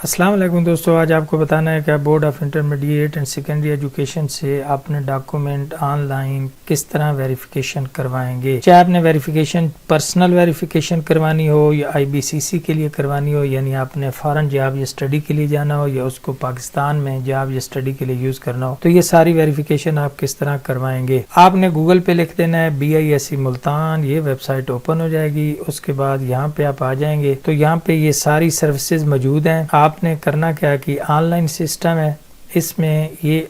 السلام علیکم دوستو، آج آپ کو بتانا ہے کہ board of intermediate and secondary education سے اپنے ڈاکومنٹ آن لائن کس طرح ویریفیکیشن کروائیں گے. چاہے آپ نے ویریفیکیشن پرسنل ویریفیکیشن کروانی ہو یا IBCC کے لیے کروانی ہو، یعنی آپ نے فارن جاب یا اسٹڈی کے لیے جانا ہو یا اس کو پاکستان میں جاب یا اسٹڈی کے لیے یوز کرنا ہو، تو یہ ساری ویریفیکیشن آپ کس طرح کروائیں گے. آپ نے گوگل پہ لکھ دینا ہے BISE ملتان، یہ ویب سائٹ اوپن ہو جائے گی. اس کے بعد یہاں پہ آپ آ جائیں گے تو یہاں پہ یہ ساری سروسز موجود ہیں. آپ نے کرنا کیا کہ آن لائن سسٹم ہے، اس میں یہ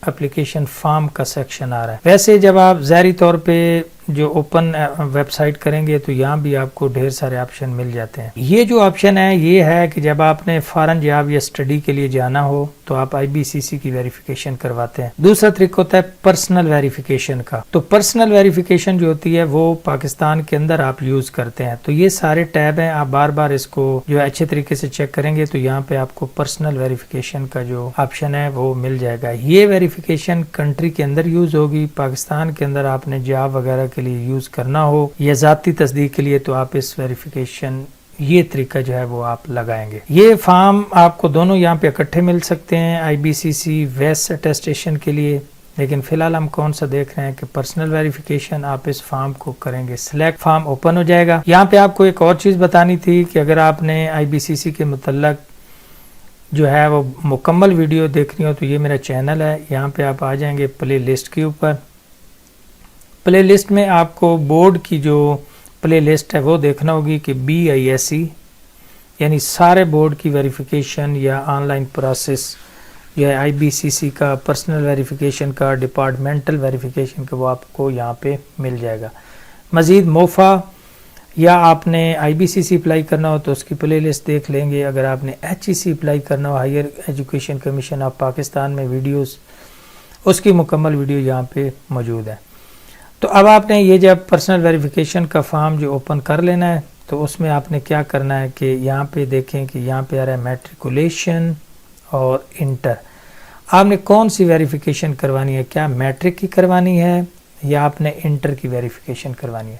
اپلیکیشن فارم کا سیکشن آ رہا ہے. ویسے جب آپ ظاہری طور پہ جو اوپن ویب سائٹ کریں گے تو یہاں بھی آپ کو ڈھیر سارے آپشن مل جاتے ہیں. یہ جو آپشن ہے یہ ہے کہ جب آپ نے فارن جاب یا اسٹڈی کے لیے جانا ہو تو آپ IBCC کی ویریفیکیشن کرواتے ہیں. دوسرا طریقہ ہوتا ہے پرسنل ویریفیکیشن کا. تو پرسنل ویریفیکیشن جو ہوتی ہے وہ پاکستان کے اندر آپ یوز کرتے ہیں. تو یہ سارے ٹیب ہیں، آپ بار بار اس کو جو اچھے طریقے سے چیک کریں گے تو یہاں پہ آپ کو پرسنل ویریفیکیشن کا جو آپشن ہے وہ مل جائے گا. یہ ویریفیکیشن کنٹری کے اندر یوز ہوگی. پاکستان کے اندر آپ نے جاب وغیرہ کے لیے یوز کرنا ہو یا ذاتی تصدیق کے لیے تو آپ اس ویریفیکیشن یہ طریقہ جو ہے وہ آپ لگائیں گے. یہ فارم آپ کو دونوں یہاں پہ اکٹھے مل سکتے ہیں IBCC ویس اٹیسٹیشن کے لیے، لیکن فی الحال ہم کون سا دیکھ رہے ہیں کہ پرسنل ویریفیکیشن. آپ اس فارم کو کریں گے سلیکٹ، فارم اوپن ہو جائے گا. یہاں پہ آپ کو ایک اور چیز بتانی تھی کہ اگر آپ نے IBCC کے متعلق جو ہے وہ مکمل ویڈیو دیکھنی ہو تو یہ میرا چینل ہے، یہاں پہ آپ آ جائیں گے پلے لسٹ کے اوپر. پلے لسٹ میں آپ کو بورڈ کی جو پلے لسٹ ہے وہ دیکھنا ہوگی کہ BISE یعنی سارے بورڈ کی ویریفیکیشن یا آن لائن پروسیس جو ہے IBCC کا، پرسنل ویریفیکیشن کا، ڈپارٹمنٹل ویریفیکیشن کا، وہ آپ کو یہاں پہ مل جائے گا. مزید موفا یا آپ نے IBCC اپلائی کرنا ہو تو اس کی پلے لسٹ دیکھ لیں گے. اگر آپ نے HEC اپلائی کرنا ہو، higher education commission of Pakistan میں ویڈیوز، اس کی مکمل ویڈیو یہاں پہ موجود ہے. تو اب آپ نے یہ جب پرسنل ویریفیکیشن کا فارم جو اوپن کر لینا ہے تو اس میں آپ نے کیا کرنا ہے کہ یہاں پہ دیکھیں کہ یہاں پہ آ رہا ہے میٹریکولیشن اور انٹر. آپ نے کون سی ویریفیکیشن کروانی ہے، کیا میٹرک کی کروانی ہے یا آپ نے انٹر کی ویریفیکیشن کروانی ہے.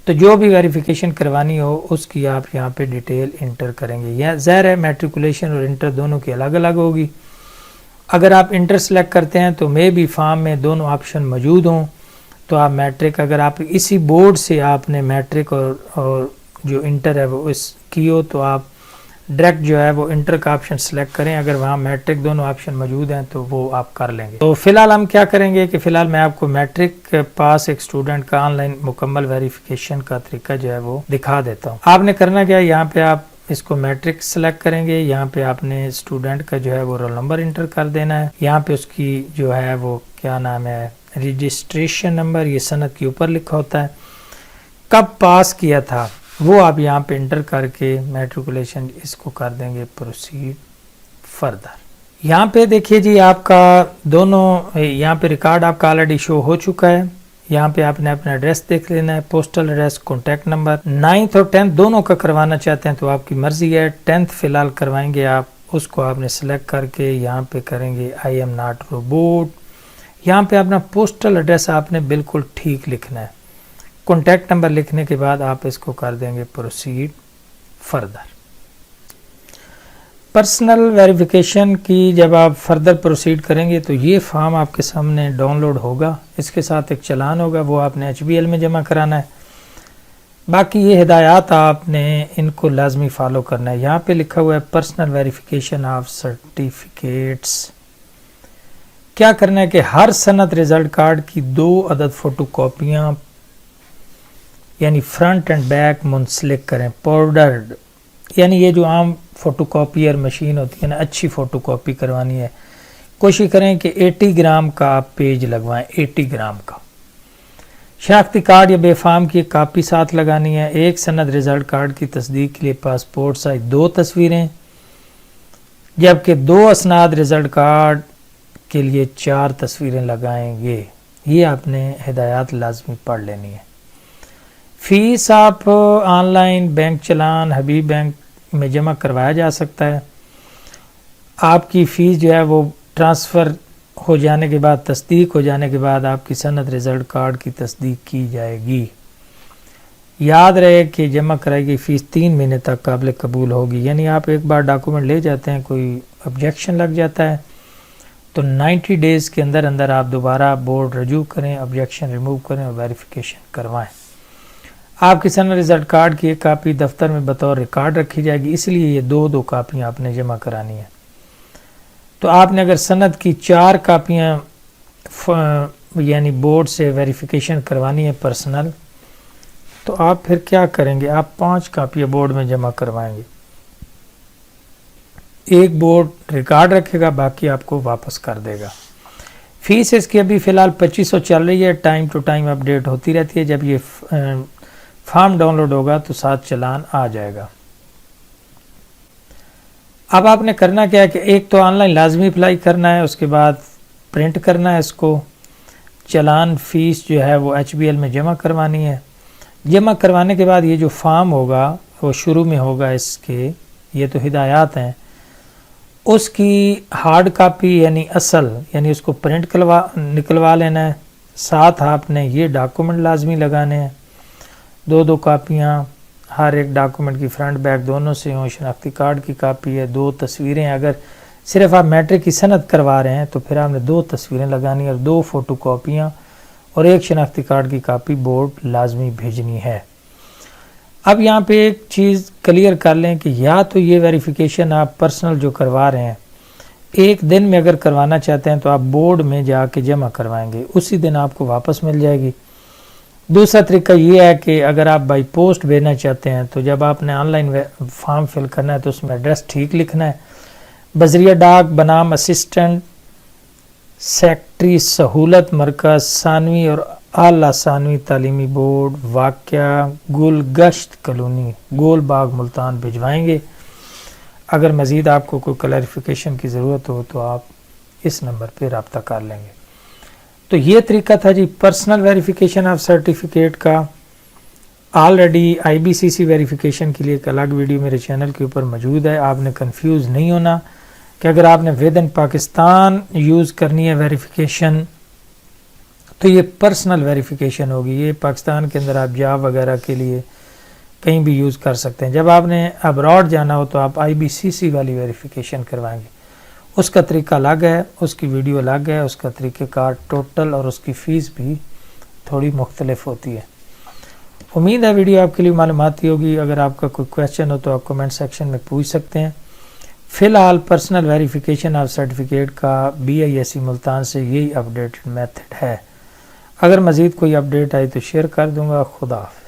تو جو بھی ویریفیکیشن کروانی ہو اس کی آپ یہاں پہ ڈیٹیل انٹر کریں گے. یا ظاہر ہے میٹریکولیشن اور انٹر دونوں کی الگ الگ ہوگی. اگر آپ انٹر سلیکٹ کرتے ہیں تو میں بھی فارم میں دونوں آپشن موجود ہوں تو آپ میٹرک، اگر آپ اسی بورڈ سے آپ نے میٹرک اور جو انٹر ہے وہ اس کی ہو تو آپ ڈائریکٹ جو ہے وہ انٹر کا آپشن سلیکٹ کریں. اگر وہاں میٹرک دونوں آپشن موجود ہیں تو وہ آپ کر لیں گے. تو فی الحال ہم کیا کریں گے کہ فی الحال میں آپ کو میٹرک پاس ایک اسٹوڈنٹ کا آن لائن مکمل ویریفیکیشن کا طریقہ جو ہے وہ دکھا دیتا ہوں. آپ نے کرنا کیا، یہاں پہ آپ اس کو میٹرک سلیکٹ کریں گے. یہاں پہ آپ نے اسٹوڈنٹ کا جو ہے وہ رول نمبر انٹر کر دینا ہے. یہاں پہ اس کی جو ہے وہ کیا نام ہے، رجسٹریشن نمبر، یہ سند کے اوپر لکھا ہوتا ہے، کب پاس کیا تھا وہ آپ یہاں پہ انٹر کر کے میٹریکولیشن اس کو کر دیں گے پروسیڈ فردر. یہاں پہ دیکھیے جی آپ کا دونوں یہاں پہ ریکارڈ آپ کا آلریڈی شو ہو چکا ہے. یہاں پہ آپ نے اپنا ایڈریس دیکھ لینا ہے، postal address, contact number. 9th اور 10th دونوں کا کروانا چاہتے ہیں تو آپ کی مرضی ہے. 10th فی الحال کروائیں گے آپ، اس کو آپ نے سلیکٹ کر کے یہاں پہ کریں گے I am not robot. یہاں پہ اپنا پوسٹل ایڈریس آپ نے بالکل ٹھیک لکھنا ہے. کانٹیکٹ نمبر لکھنے کے بعد آپ اس کو کر دیں گے پروسیڈ فردر. پرسنل ویریفیکیشن کی جب آپ فردر پروسیڈ کریں گے تو یہ فارم آپ کے سامنے ڈاؤن لوڈ ہوگا. اس کے ساتھ ایک چلان ہوگا، وہ آپ نے HBL میں جمع کرانا ہے. باقی یہ ہدایات آپ نے ان کو لازمی فالو کرنا ہے. یہاں پہ لکھا ہوا ہے پرسنل ویریفیکیشن آف سرٹیفکیٹس. کیا کرنا ہے کہ ہر سند رزلٹ کارڈ کی 2 عدد فوٹو کاپیاں یعنی فرنٹ اینڈ بیک منسلک کریں. پاؤڈرڈ یعنی یہ جو عام فوٹو کاپیئر مشین ہوتی ہے نا، اچھی فوٹو کاپی کروانی ہے، کوشش کریں کہ 80 گرام کا آپ پیج لگوائیں. 80 گرام کا شناختی کارڈ یا بے فارم کی ایک کاپی ساتھ لگانی ہے. ایک سند رزلٹ کارڈ کی تصدیق کے لیے پاسپورٹ سائز 2 تصویریں، جبکہ 2 اسناد رزلٹ کارڈ کے لیے 4 تصویریں لگائیں گے. یہ آپ نے ہدایات لازمی پڑھ لینی ہے. فیس آپ on line bank challan Habib bank میں جمع کروایا جا سکتا ہے. آپ کی فیس جو ہے وہ ٹرانسفر ہو جانے کے بعد، تصدیق ہو جانے کے بعد آپ کی سند رزلٹ کارڈ کی تصدیق کی جائے گی. یاد رہے کہ جمع کرائی گئی فیس 3 مہینے تک قابل قبول ہوگی، یعنی آپ ایک بار ڈاکومنٹ لے جاتے ہیں، کوئی آبجیکشن لگ جاتا ہے تو 90 ڈیز کے اندر اندر آپ دوبارہ بورڈ رجوع کریں، آبجیکشن ریموو کریں اور ویریفیکیشن کروائیں۔ آپ کی سند رزلٹ کارڈ کی ایک کاپی دفتر میں بطور ریکارڈ رکھی جائے گی، اس لیے یہ دو کاپیاں آپ نے جمع کرانی ہیں۔ تو آپ نے اگر سند کی 4 کاپیاں یعنی بورڈ سے ویریفیکیشن کروانی ہے پرسنل، تو آپ پھر کیا کریں گے؟ آپ 5 کاپیاں بورڈ میں جمع کروائیں گے، ایک بورڈ ریکارڈ رکھے گا، باقی آپ کو واپس کر دے گا۔ فیس اس کی ابھی فی الحال 2500 چل رہی ہے، ٹائم ٹو ٹائم اپڈیٹ ہوتی رہتی ہے، جب یہ فارم ڈاؤن لوڈ ہوگا تو ساتھ چلان آ جائے گا۔ اب آپ نے کرنا کیا ہے کہ ایک تو آن لائن لازمی اپلائی کرنا ہے، اس کے بعد پرنٹ کرنا ہے اس کو، چلان فیس جو ہے وہ HBL میں جمع کروانی ہے۔ جمع کروانے کے بعد یہ جو فارم ہوگا وہ شروع میں ہوگا اس کے، یہ تو ہدایات ہیں، اس کی ہارڈ کاپی یعنی اصل، یعنی اس کو پرنٹ نکلوا لینا ہے، ساتھ آپ نے یہ ڈاکومنٹ لازمی لگانے ہیں، 2 کاپیاں، ہر ایک ڈاکومنٹ کی فرنٹ بیک دونوں سے ہوں، شناختی کارڈ کی کاپی ہے، 2 تصویریں، اگر صرف آپ میٹرک کی سند کروا رہے ہیں تو پھر آپ نے 2 تصویریں لگانی اور 2 فوٹو کاپیاں اور ایک شناختی کارڈ کی کاپی بورڈ لازمی بھیجنی ہے۔ اب یہاں پہ ایک چیز کلیئر کر لیں کہ یا تو یہ ویریفیکیشن آپ پرسنل جو کروا رہے ہیں ایک دن میں اگر کروانا چاہتے ہیں تو آپ بورڈ میں جا کے جمع کروائیں گے، اسی دن آپ کو واپس مل جائے گی۔ دوسرا طریقہ یہ ہے کہ اگر آپ بائی پوسٹ بھیجنا چاہتے ہیں تو جب آپ نے آن لائن فارم فل کرنا ہے تو اس میں ایڈریس ٹھیک لکھنا ہے، بذریعہ ڈاک بنام اسسٹنٹ سیکٹری سہولت مرکز ثانوی اور اعلیٰ ثانوی تعلیمی بورڈ واقعہ گل گشت کالونی گول باغ ملتان بھجوائیں گے۔ اگر مزید آپ کو کوئی کلیریفیکیشن کی ضرورت ہو تو آپ اس نمبر پہ رابطہ کر لیں گے۔ تو یہ طریقہ تھا جی پرسنل ویریفیکیشن آف سرٹیفکیٹ کا۔ آلریڈی IBCC ویریفیکیشن کے لیے ایک الگ ویڈیو میرے چینل کے اوپر موجود ہے، آپ نے کنفیوز نہیں ہونا کہ اگر آپ نے ود ان پاکستان یوز کرنی ہے ویریفیکیشن تو یہ پرسنل ویریفیکیشن ہوگی، یہ پاکستان کے اندر آپ جاب وغیرہ کے لیے کہیں بھی یوز کر سکتے ہیں۔ جب آپ نے ابراڈ جانا ہو تو آپ IBCC والی ویریفیکیشن کروائیں گے، اس کا طریقہ الگ ہے، اس کی ویڈیو الگ ہے، اس کا طریقہ کار ٹوٹل اور اس کی فیس بھی تھوڑی مختلف ہوتی ہے۔ امید ہے ویڈیو آپ کے لیے معلوماتی ہوگی۔ اگر آپ کا کوئی کویسچن ہو تو آپ کمنٹ سیکشن میں پوچھ سکتے ہیں۔ فی الحال پرسنل ویریفیکیشن آف سرٹیفکیٹ کا BISC ملتان سے یہی اپڈیٹڈ میتھڈ ہے۔ اگر مزید کوئی اپڈیٹ آئی تو شیئر کر دوں گا۔ خدا حافظ۔